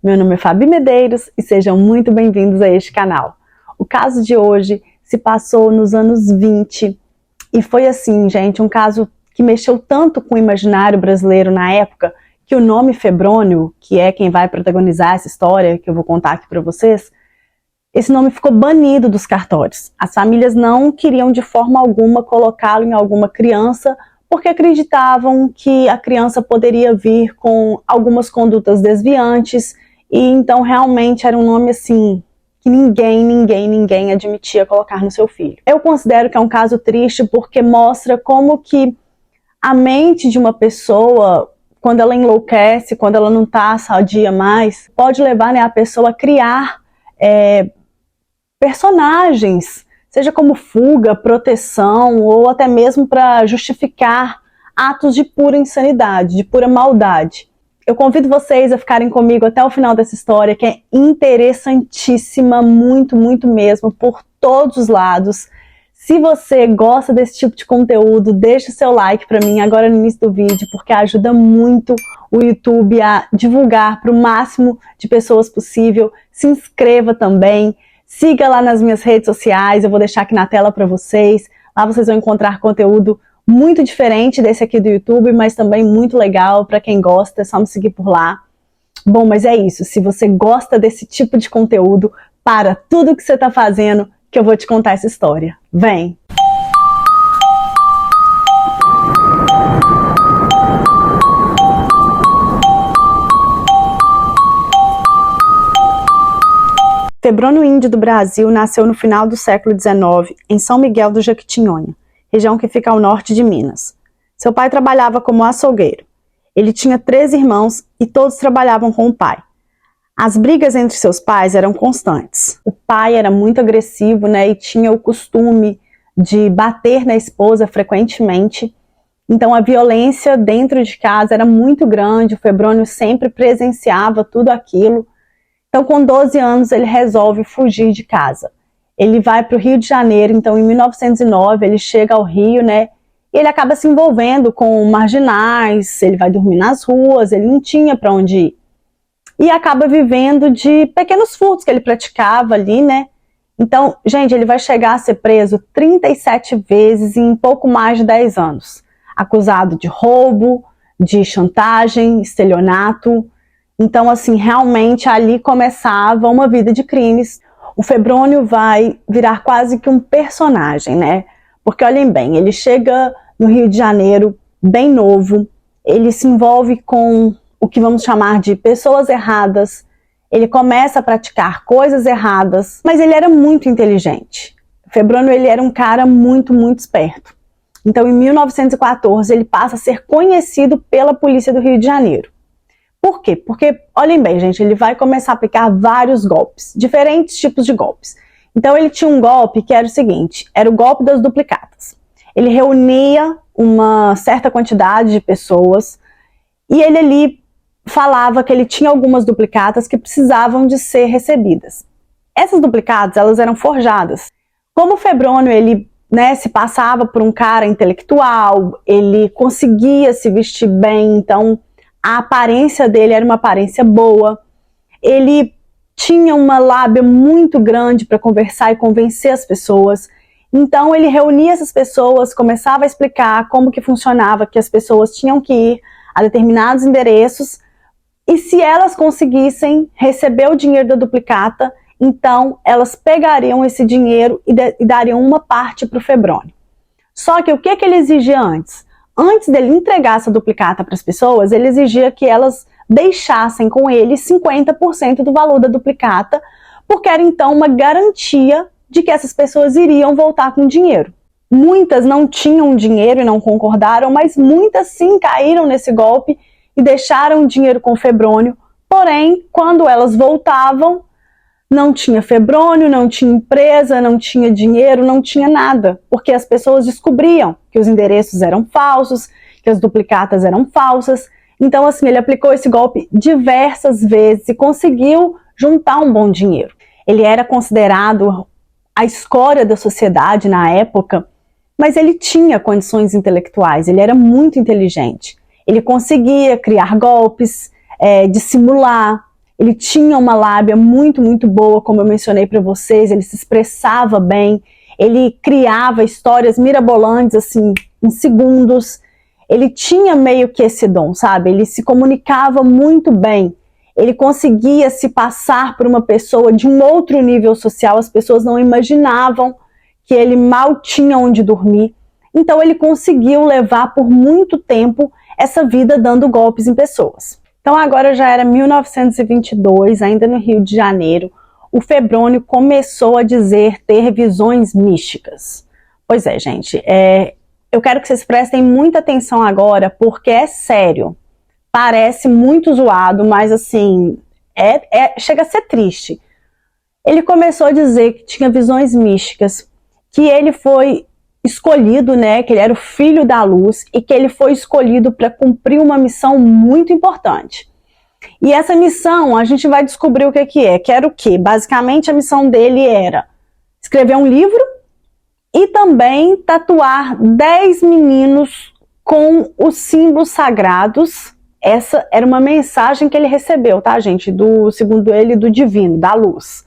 Meu nome é Fabi Medeiros e sejam muito bem-vindos a este canal. O caso de hoje se passou nos anos 20 e foi assim, gente, um caso que mexeu tanto com o imaginário brasileiro na época que o nome Febrônio, que é quem vai protagonizar essa história que eu vou contar aqui para vocês, esse nome ficou banido dos cartórios. As famílias não queriam de forma alguma colocá-lo em alguma criança porque acreditavam que a criança poderia vir com algumas condutas desviantes e então realmente era um nome assim que ninguém admitia colocar no seu filho. Eu considero que é um caso triste porque mostra como que a mente de uma pessoa, quando ela enlouquece, quando ela não está sadia mais, pode levar, né, a pessoa a criar personagens, seja como fuga, proteção ou até mesmo para justificar atos de pura insanidade, de pura maldade. Eu convido vocês a ficarem comigo até o final dessa história, que é interessantíssima, muito mesmo, por todos os lados. Se você gosta desse tipo de conteúdo, deixa o seu like para mim agora no início do vídeo, porque ajuda muito o YouTube a divulgar para o máximo de pessoas possível. Se inscreva também. Siga lá nas minhas redes sociais, eu vou deixar aqui na tela para vocês. Lá vocês vão encontrar conteúdo muito diferente desse aqui do YouTube, mas também muito legal para quem gosta, é só me seguir por lá. Bom, mas é isso, se você gosta desse tipo de conteúdo, para tudo que você está fazendo, que eu vou te contar essa história. Vem! Febrônio Índio do Brasil nasceu no final do século XIX, em São Miguel do Jequitinhonha, região que fica ao norte de Minas. Seu pai trabalhava como açougueiro. Ele tinha 3 irmãos e todos trabalhavam com o pai. As brigas entre seus pais eram constantes. O pai era muito agressivo, né, e tinha o costume de bater na esposa frequentemente. Então a violência dentro de casa era muito grande, o Febrônio sempre presenciava tudo aquilo. Então, com 12 anos, ele resolve fugir de casa. Ele vai para o Rio de Janeiro, então em 1909 ele chega ao Rio, né? E ele acaba se envolvendo com marginais, ele vai dormir nas ruas, ele não tinha para onde ir. E acaba vivendo de pequenos furtos que ele praticava ali, né? Então, gente, ele vai chegar a ser preso 37 vezes em pouco mais de 10 anos. Acusado de roubo, de chantagem, estelionato. Então, assim, realmente ali começava uma vida de crimes. O Febrônio vai virar quase que um personagem, né? Porque, olhem bem, ele chega no Rio de Janeiro bem novo, ele se envolve com o que vamos chamar de pessoas erradas, ele começa a praticar coisas erradas, mas ele era muito inteligente. O Febrônio, ele era um cara muito esperto. Então, em 1914, ele passa a ser conhecido pela polícia do Rio de Janeiro. Por quê? Porque, olhem bem, gente, ele vai começar a aplicar vários golpes, diferentes tipos de golpes. Então, ele tinha um golpe que era o seguinte, era o golpe das duplicatas. Ele reunia uma certa quantidade de pessoas e ele ali falava que ele tinha algumas duplicatas que precisavam de ser recebidas. Essas duplicatas, elas eram forjadas. Como o Febrônio, ele, né, se passava por um cara intelectual, ele conseguia se vestir bem, então a aparência dele era uma aparência boa, ele tinha uma lábia muito grande para conversar e convencer as pessoas, então ele reunia essas pessoas, começava a explicar como que funcionava, que as pessoas tinham que ir a determinados endereços, e se elas conseguissem receber o dinheiro da duplicata, então elas pegariam esse dinheiro e dariam uma parte para o Febrônio. Só que o que ele exigia antes? Antes dele entregar essa duplicata para as pessoas, ele exigia que elas deixassem com ele 50% do valor da duplicata, porque era então uma garantia de que essas pessoas iriam voltar com dinheiro. Muitas não tinham dinheiro e não concordaram, mas muitas sim caíram nesse golpe e deixaram o dinheiro com o Febrônio, porém, quando elas voltavam, não tinha Febrônio, não tinha empresa, não tinha dinheiro, não tinha nada, porque as pessoas descobriam que os endereços eram falsos, que as duplicatas eram falsas. Então, assim, ele aplicou esse golpe diversas vezes e conseguiu juntar um bom dinheiro. Ele era considerado a escória da sociedade na época, mas ele tinha condições intelectuais, ele era muito inteligente. Ele conseguia criar golpes, dissimular, Ele tinha uma lábia muito, muito boa, como eu mencionei para vocês, ele se expressava bem, ele criava histórias mirabolantes, assim, em segundos. Ele tinha meio que esse dom, sabe? Ele se comunicava muito bem. Ele conseguia se passar por uma pessoa de um outro nível social. As pessoas não imaginavam que ele mal tinha onde dormir. Então ele conseguiu levar por muito tempo essa vida dando golpes em pessoas. Então agora já era 1922, ainda no Rio de Janeiro, o Febrônio começou a ter visões místicas. Pois é, gente, eu quero que vocês prestem muita atenção agora, porque é sério. Parece muito zoado, mas assim, chega a ser triste. Ele começou a dizer que tinha visões místicas, que ele foi escolhido, né, que ele era o filho da luz e que ele foi escolhido para cumprir uma missão muito importante. E essa missão, a gente vai descobrir o que é. Que era o quê? Basicamente, a missão dele era escrever um livro e também tatuar 10 meninos com os símbolos sagrados. Essa era uma mensagem que ele recebeu, tá, gente? Segundo ele, do divino, da luz.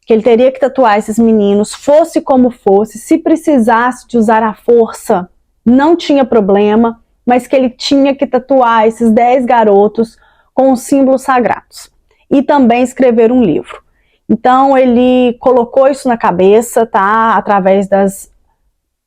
Que ele teria que tatuar esses meninos, fosse como fosse, se precisasse de usar a força, não tinha problema, mas que ele tinha que tatuar esses 10 garotos com os símbolos sagrados. E também escrever um livro. Então ele colocou isso na cabeça, tá? Através das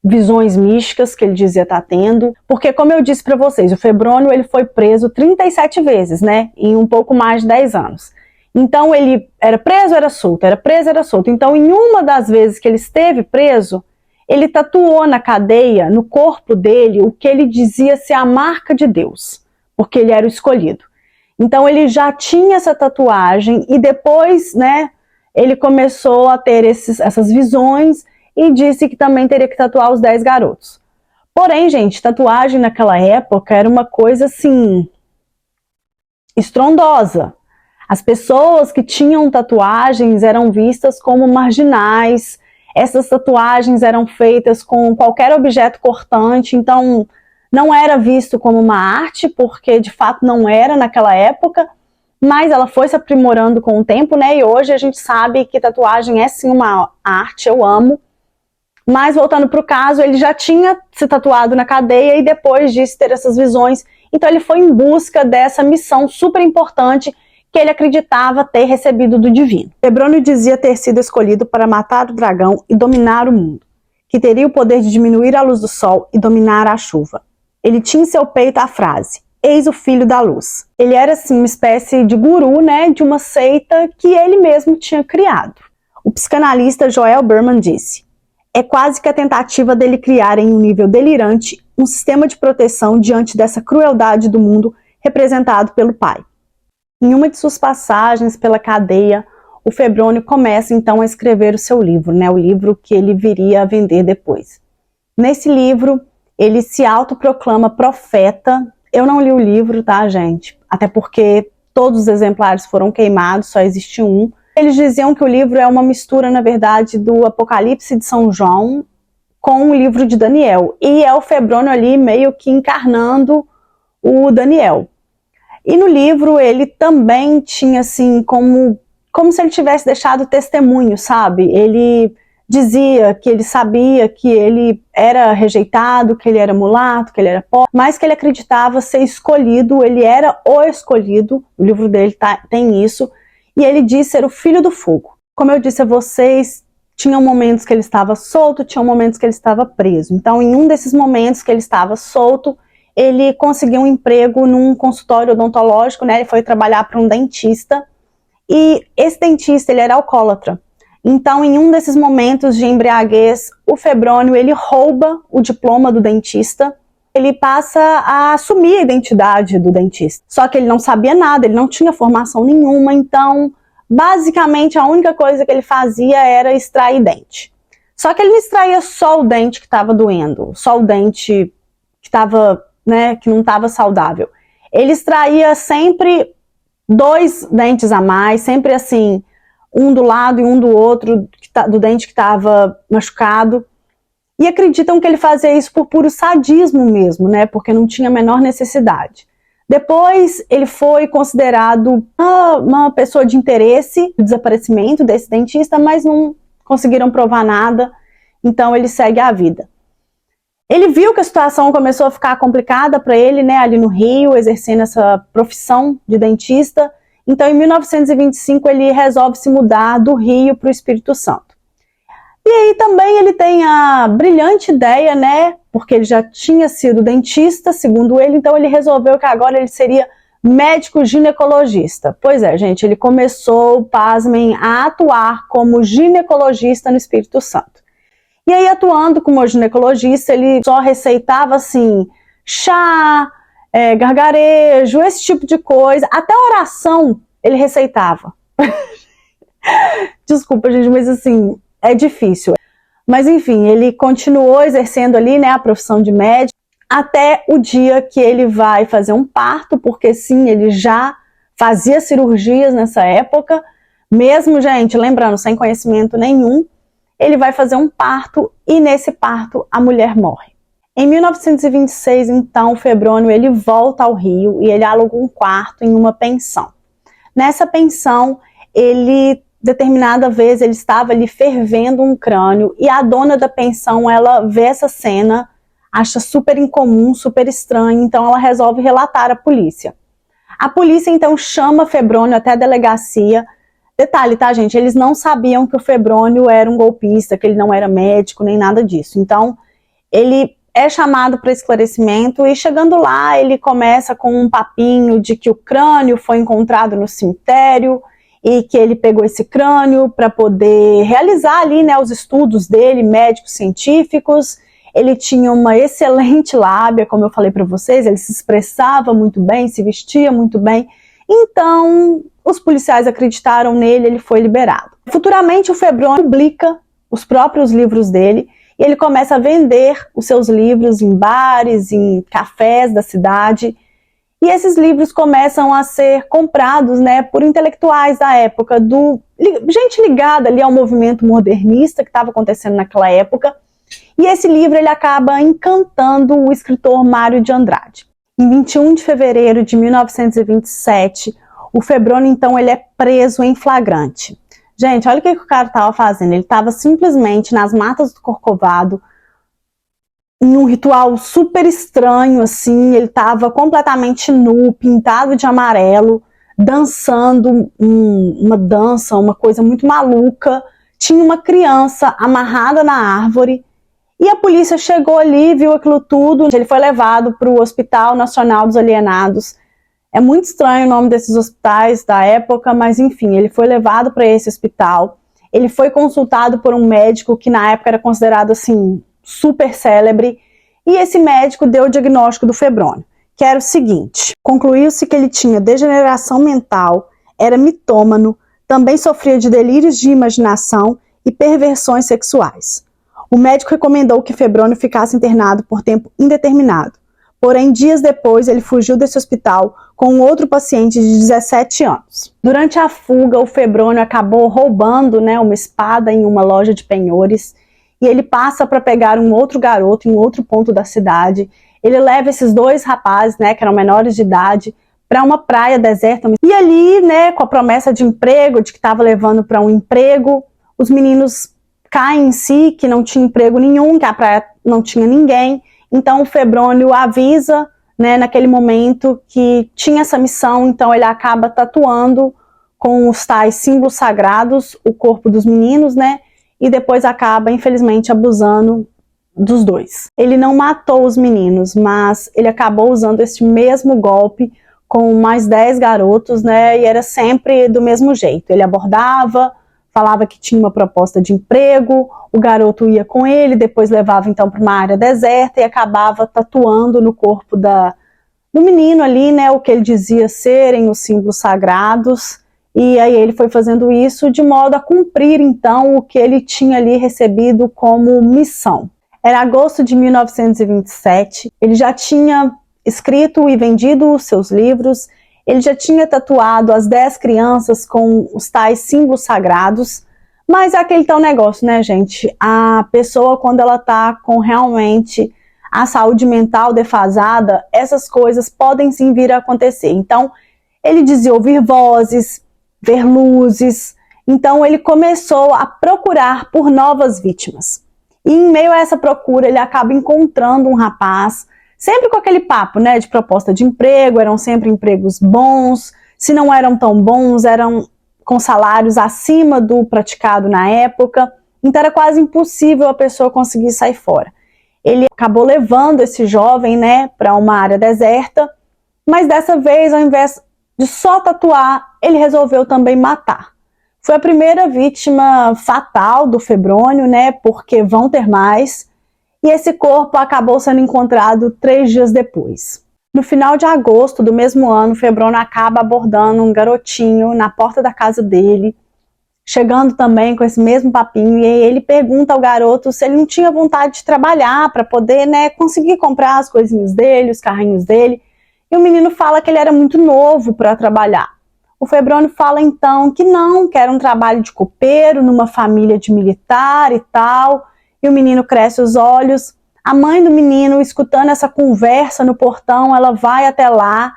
visões místicas que ele dizia estar tendo. Porque, como eu disse para vocês, o Febrônio ele foi preso 37 vezes, né? Em um pouco mais de 10 anos. Então ele era preso, era solto, era preso, era solto. Então em uma das vezes que ele esteve preso, ele tatuou na cadeia, no corpo dele, o que ele dizia ser a marca de Deus, porque ele era o escolhido. Então ele já tinha essa tatuagem e depois, né, ele começou a ter essas visões e disse que também teria que tatuar os 10 garotos. Porém, gente, tatuagem naquela época era uma coisa assim, estrondosa. As pessoas que tinham tatuagens eram vistas como marginais, essas tatuagens eram feitas com qualquer objeto cortante, então não era visto como uma arte, porque de fato não era naquela época, mas ela foi se aprimorando com o tempo, né? E hoje a gente sabe que tatuagem é sim uma arte, eu amo. Mas voltando para o caso, ele já tinha se tatuado na cadeia e depois disso ter essas visões, então ele foi em busca dessa missão super importante que ele acreditava ter recebido do divino. Febrônio dizia ter sido escolhido para matar o dragão e dominar o mundo, que teria o poder de diminuir a luz do sol e dominar a chuva. Ele tinha em seu peito a frase, eis o filho da luz. Ele era assim uma espécie de guru, né, de uma seita que ele mesmo tinha criado. O psicanalista Joel Berman disse, é quase que a tentativa dele criar em um nível delirante um sistema de proteção diante dessa crueldade do mundo representado pelo pai. Em uma de suas passagens pela cadeia, o Febrônio começa então a escrever o seu livro, né, o livro que ele viria a vender depois. Nesse livro, ele se autoproclama profeta. Eu não li o livro, tá, gente? Até porque todos os exemplares foram queimados, só existe um. Eles diziam que o livro é uma mistura, na verdade, do Apocalipse de São João com o livro de Daniel. E é o Febrônio ali meio que encarnando o Daniel. E no livro ele também tinha assim, como se ele tivesse deixado testemunho, sabe? Ele dizia que ele sabia que ele era rejeitado, que ele era mulato, que ele era pobre, mas que ele acreditava ser escolhido, ele era o escolhido, o livro dele tem isso, e ele diz ser o filho do fogo. Como eu disse a vocês, tinham momentos que ele estava solto, tinham momentos que ele estava preso. Então, em um desses momentos que ele estava solto, ele conseguiu um emprego num consultório odontológico, né? Ele foi trabalhar para um dentista, e esse dentista, ele era alcoólatra. Então, em um desses momentos de embriaguez, o Febrônio, ele rouba o diploma do dentista, ele passa a assumir a identidade do dentista. Só que ele não sabia nada, ele não tinha formação nenhuma, então, basicamente, a única coisa que ele fazia era extrair dente. Só que ele não extraía só o dente que estava doendo, só o dente que estava, né, que não estava saudável. Ele extraía sempre 2 dentes a mais, sempre assim, um do lado e um do outro, do dente que estava machucado. E acreditam que ele fazia isso por puro sadismo mesmo, né? Porque não tinha a menor necessidade. Depois ele foi considerado uma pessoa de interesse no desaparecimento desse dentista, mas não conseguiram provar nada, então ele segue a vida. Ele viu que a situação começou a ficar complicada para ele, né, ali no Rio, exercendo essa profissão de dentista. Então, em 1925, ele resolve se mudar do Rio para o Espírito Santo. E aí também ele tem a brilhante ideia, né, porque ele já tinha sido dentista, segundo ele, então ele resolveu que agora ele seria médico ginecologista. Pois é, gente, ele começou, pasmem, a atuar como ginecologista no Espírito Santo. E aí, atuando como ginecologista, ele só receitava, assim, chá, gargarejo, esse tipo de coisa. Até oração ele receitava. Desculpa, gente, mas assim, é difícil. Mas enfim, ele continuou exercendo ali, né, a profissão de médico, até o dia que ele vai fazer um parto, porque sim, ele já fazia cirurgias nessa época, mesmo, gente, lembrando, sem conhecimento nenhum. Ele vai fazer um parto e nesse parto a mulher morre. Em 1926, então, o Febrônio ele volta ao Rio e ele aluga um quarto em uma pensão. Nessa pensão, determinada vez, ele estava ali fervendo um crânio e a dona da pensão, ela vê essa cena, acha super incomum, super estranho, então ela resolve relatar à polícia. A polícia, então, chama Febrônio até a delegacia. Detalhe, tá, gente? Eles não sabiam que o Febrônio era um golpista, que ele não era médico, nem nada disso. Então, ele é chamado para esclarecimento e chegando lá, ele começa com um papinho de que o crânio foi encontrado no cemitério e que ele pegou esse crânio para poder realizar ali, né, os estudos dele, médicos científicos. Ele tinha uma excelente lábia, como eu falei para vocês, ele se expressava muito bem, se vestia muito bem. Então, os policiais acreditaram nele, ele foi liberado. Futuramente, o Febrônio publica os próprios livros dele e ele começa a vender os seus livros em bares, em cafés da cidade. E esses livros começam a ser comprados, né, por intelectuais da época, gente ligada ali ao movimento modernista que estava acontecendo naquela época. E esse livro ele acaba encantando o escritor Mário de Andrade. Em 21 de fevereiro de 1927, o Febrônio, então, ele é preso em flagrante. Gente, olha o que o cara estava fazendo. Ele estava simplesmente nas matas do Corcovado, em um ritual super estranho, assim. Ele estava completamente nu, pintado de amarelo, dançando uma dança, uma coisa muito maluca. Tinha uma criança amarrada na árvore. E a polícia chegou ali, viu aquilo tudo. Ele foi levado para o Hospital Nacional dos Alienados. É muito estranho o nome desses hospitais da época, mas enfim, ele foi levado para esse hospital. Ele foi consultado por um médico que na época era considerado assim, super célebre. E esse médico deu o diagnóstico do Febrônio, que era o seguinte: concluiu-se que ele tinha degeneração mental, era mitômano, também sofria de delírios de imaginação e perversões sexuais. O médico recomendou que Febrônio ficasse internado por tempo indeterminado. Porém, dias depois, ele fugiu desse hospital com um outro paciente de 17 anos. Durante a fuga, o Febrônio acabou roubando, né, uma espada em uma loja de penhores e ele passa para pegar um outro garoto em um outro ponto da cidade. Ele leva esses dois rapazes, né, que eram menores de idade, para uma praia deserta. E ali, né, com a promessa de emprego, de que estava levando para um emprego, os meninos caem em si, que não tinha emprego nenhum, que a praia não tinha ninguém. Então o Febrônio avisa, né, naquele momento que tinha essa missão, então ele acaba tatuando com os tais símbolos sagrados o corpo dos meninos, né, e depois acaba, infelizmente, abusando dos dois. Ele não matou os meninos, mas ele acabou usando esse mesmo golpe com mais 10 garotos, né, e era sempre do mesmo jeito. Ele abordava, falava que tinha uma proposta de emprego, o garoto ia com ele, depois levava então para uma área deserta e acabava tatuando no corpo do menino ali, né, o que ele dizia serem os símbolos sagrados, e aí ele foi fazendo isso de modo a cumprir então o que ele tinha ali recebido como missão. Era agosto de 1927, ele já tinha escrito e vendido os seus livros, ele já tinha tatuado as 10 crianças com os tais símbolos sagrados, mas é aquele tal negócio, né, gente? A pessoa, quando ela tá com realmente a saúde mental defasada, essas coisas podem sim vir a acontecer. Então, ele dizia ouvir vozes, ver luzes. Então, ele começou a procurar por novas vítimas. E em meio a essa procura, ele acaba encontrando um rapaz, sempre com aquele papo, né, de proposta de emprego, eram sempre empregos bons, se não eram tão bons, eram com salários acima do praticado na época, então era quase impossível a pessoa conseguir sair fora. Ele acabou levando esse jovem, né, para uma área deserta, mas dessa vez, ao invés de só tatuar, ele resolveu também matar. Foi a primeira vítima fatal do Febrônio, né, porque vão ter mais, e esse corpo acabou sendo encontrado 3 dias depois. No final de agosto do mesmo ano, Febrônio acaba abordando um garotinho na porta da casa dele, chegando também com esse mesmo papinho, e aí ele pergunta ao garoto se ele não tinha vontade de trabalhar para poder, né, conseguir comprar as coisinhas dele, os carrinhos dele, e o menino fala que ele era muito novo para trabalhar. O Febrônio fala então que não, que era um trabalho de copeiro, numa família de militar e tal, e o menino cresce os olhos. A mãe do menino, escutando essa conversa no portão, ela vai até lá,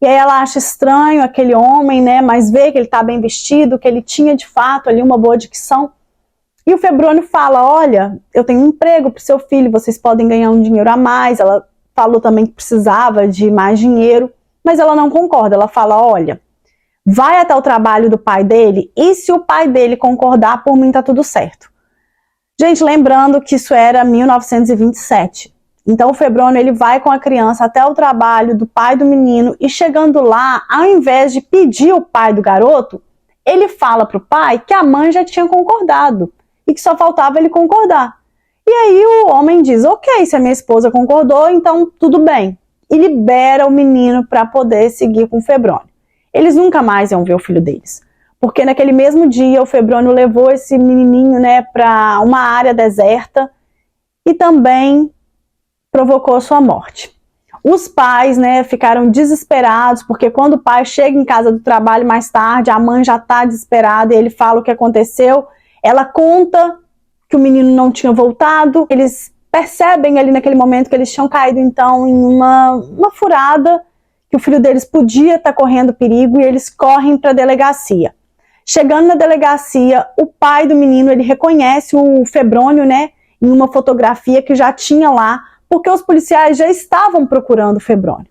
e aí ela acha estranho aquele homem, né, mas vê que ele está bem vestido, que ele tinha de fato ali uma boa dicção. E o Febrônio fala, olha, eu tenho um emprego para o seu filho, vocês podem ganhar um dinheiro a mais. Ela falou também que precisava de mais dinheiro, mas ela não concorda, ela fala, olha, vai até o trabalho do pai dele, e se o pai dele concordar, por mim tá tudo certo. Gente, lembrando que isso era 1927. Então o Febrônio ele vai com a criança até o trabalho do pai do menino, e chegando lá, ao invés de pedir o pai do garoto, ele fala para o pai que a mãe já tinha concordado e que só faltava ele concordar. E aí o homem diz, ok, se a minha esposa concordou, então tudo bem. E libera o menino para poder seguir com o Febrônio. Eles nunca mais iam ver o filho deles. Porque naquele mesmo dia o Febrônio levou esse menininho, né, para uma área deserta e também provocou sua morte. Os pais, né, ficaram desesperados, porque quando o pai chega em casa do trabalho mais tarde, a mãe já está desesperada e ele fala o que aconteceu. Ela conta que o menino não tinha voltado. Eles percebem ali naquele momento que eles tinham caído então em uma furada, que o filho deles podia estar correndo perigo, e eles correm para a delegacia. Chegando na delegacia, o pai do menino ele reconhece o Febrônio, né, em uma fotografia que já tinha lá, porque os policiais já estavam procurando o Febrônio.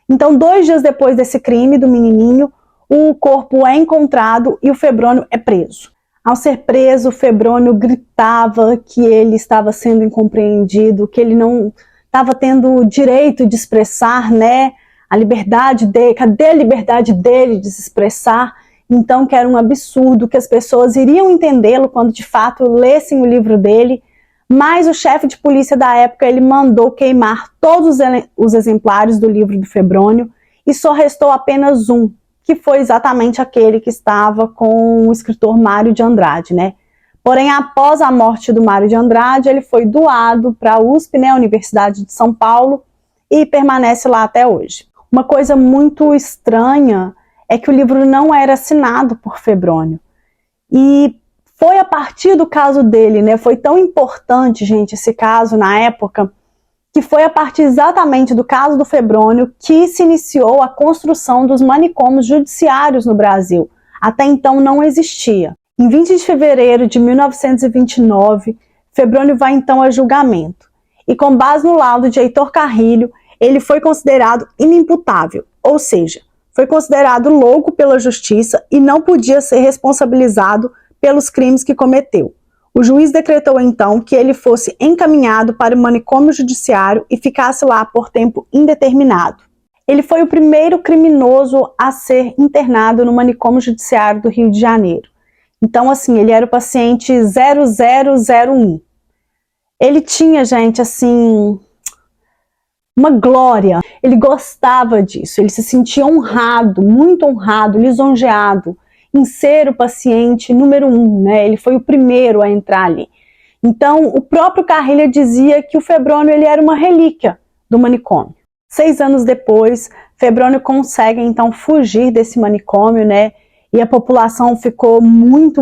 Então, 2 dias depois desse crime do menininho, o corpo é encontrado e o Febrônio é preso. Ao ser preso, o Febrônio gritava que ele estava sendo incompreendido, que ele não estava tendo o direito de expressar, né, a liberdade dele, cadê a liberdade dele de se expressar? Então, que era um absurdo, que as pessoas iriam entendê-lo quando de fato lessem o livro dele, mas o chefe de polícia da época ele mandou queimar todos os exemplares do livro do Febrônio e só restou apenas um, que foi exatamente aquele que estava com o escritor Mário de Andrade, né? Porém, após a morte do Mário de Andrade, ele foi doado para a USP, né, a Universidade de São Paulo, e permanece lá até hoje. Uma coisa muito estranha é que o livro não era assinado por Febrônio. E foi a partir do caso dele, né? Foi tão importante, gente, esse caso na época, que foi a partir exatamente do caso do Febrônio que se iniciou a construção dos manicômios judiciários no Brasil. Até então não existia. Em 20 de fevereiro de 1929, Febrônio vai então a julgamento. E com base no laudo de Heitor Carrilho, ele foi considerado inimputável, ou seja, foi considerado louco pela justiça e não podia ser responsabilizado pelos crimes que cometeu. O juiz decretou então que ele fosse encaminhado para o manicômio judiciário e ficasse lá por tempo indeterminado. Ele foi o primeiro criminoso a ser internado no manicômio judiciário do Rio de Janeiro. Então, assim, ele era o paciente 0001. Ele tinha, gente, assim, uma glória. Ele gostava disso, ele se sentia honrado, muito honrado, lisonjeado em ser o paciente número 1, né? Ele foi o primeiro a entrar ali. Então, o próprio Carrilho dizia que o Febrônio ele era uma relíquia do manicômio. 6 anos depois, Febrônio consegue então fugir desse manicômio, né? E a população ficou muito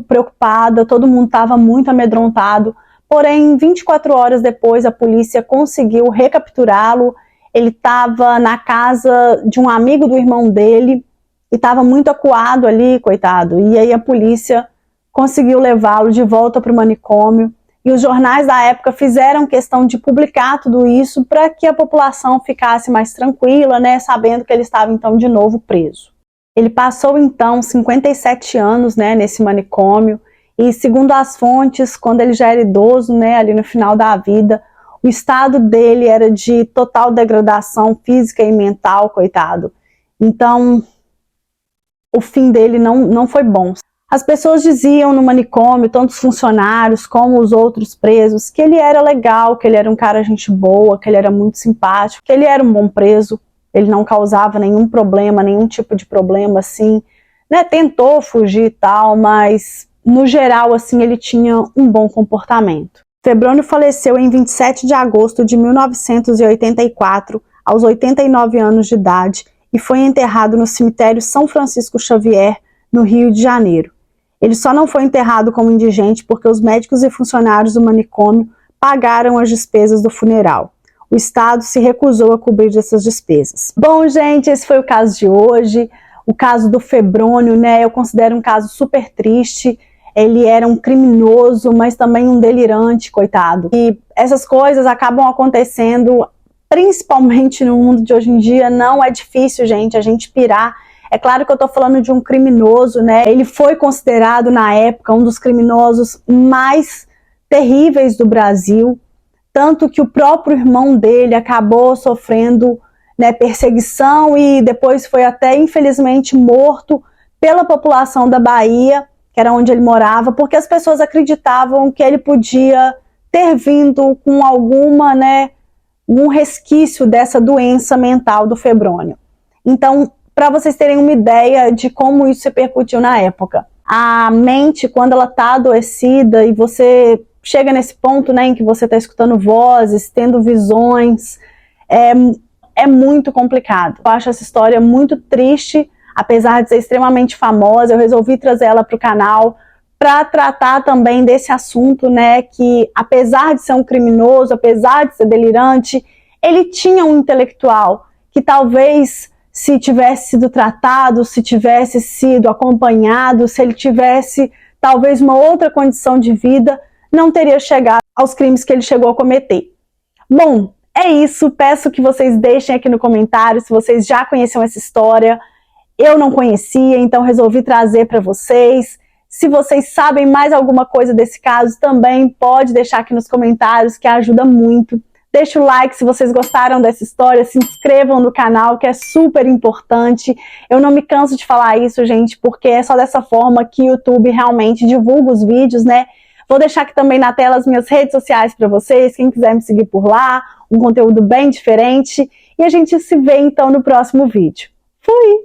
preocupada, todo mundo estava muito amedrontado, Porém, 24 horas depois, a polícia conseguiu recapturá-lo. Ele estava na casa de um amigo do irmão dele e estava muito acuado ali, coitado. E aí a polícia conseguiu levá-lo de volta para o manicômio. E os jornais da época fizeram questão de publicar tudo isso para que a população ficasse mais tranquila, né, sabendo que ele estava então de novo preso. Ele passou então 57 anos, né, nesse manicômio. E segundo as fontes, quando ele já era idoso, né, ali no final da vida, o estado dele era de total degradação física e mental, coitado. Então, o fim dele não foi bom. As pessoas diziam no manicômio, tanto os funcionários como os outros presos, que ele era legal, que ele era um cara gente boa, que ele era muito simpático, que ele era um bom preso, ele não causava nenhum problema, nenhum tipo de problema, assim, né, tentou fugir e tal, mas no geral, assim, ele tinha um bom comportamento. Febrônio faleceu em 27 de agosto de 1984, aos 89 anos de idade, e foi enterrado no cemitério São Francisco Xavier, no Rio de Janeiro. Ele só não foi enterrado como indigente porque os médicos e funcionários do manicômio pagaram as despesas do funeral. O Estado se recusou a cobrir essas despesas. Bom, gente, esse foi o caso de hoje. O caso do Febrônio, né? Eu considero um caso super triste. Ele era um criminoso, mas também um delirante, coitado. E essas coisas acabam acontecendo, principalmente no mundo de hoje em dia. Não é difícil, gente, a gente pirar. É claro que eu tô falando de um criminoso, né? Ele foi considerado, na época, um dos criminosos mais terríveis do Brasil. Tanto que o próprio irmão dele acabou sofrendo, né, perseguição e depois foi até, infelizmente, morto pela população da Bahia, que era onde ele morava, porque as pessoas acreditavam que ele podia ter vindo com alguma, né, um resquício dessa doença mental do Febrônio. Então, para vocês terem uma ideia de como isso repercutiu na época. A mente, quando ela está adoecida e você chega nesse ponto, né, em que você está escutando vozes, tendo visões, é muito complicado. Eu acho essa história muito triste, apesar de ser extremamente famosa. Eu resolvi trazer ela para o canal para tratar também desse assunto, né, que apesar de ser um criminoso, apesar de ser delirante, ele tinha um intelectual que talvez, se tivesse sido tratado, se tivesse sido acompanhado, se ele tivesse talvez uma outra condição de vida, não teria chegado aos crimes que ele chegou a cometer. Bom, é isso. Peço que vocês deixem aqui no comentário se vocês já conheciam essa história. Eu não conhecia, então resolvi trazer para vocês. Se vocês sabem mais alguma coisa desse caso, também pode deixar aqui nos comentários, que ajuda muito. Deixa o like se vocês gostaram dessa história, se inscrevam no canal, que é super importante. Eu não me canso de falar isso, gente, porque é só dessa forma que o YouTube realmente divulga os vídeos, né? Vou deixar aqui também na tela as minhas redes sociais para vocês, quem quiser me seguir por lá, um conteúdo bem diferente. E a gente se vê então no próximo vídeo. Fui!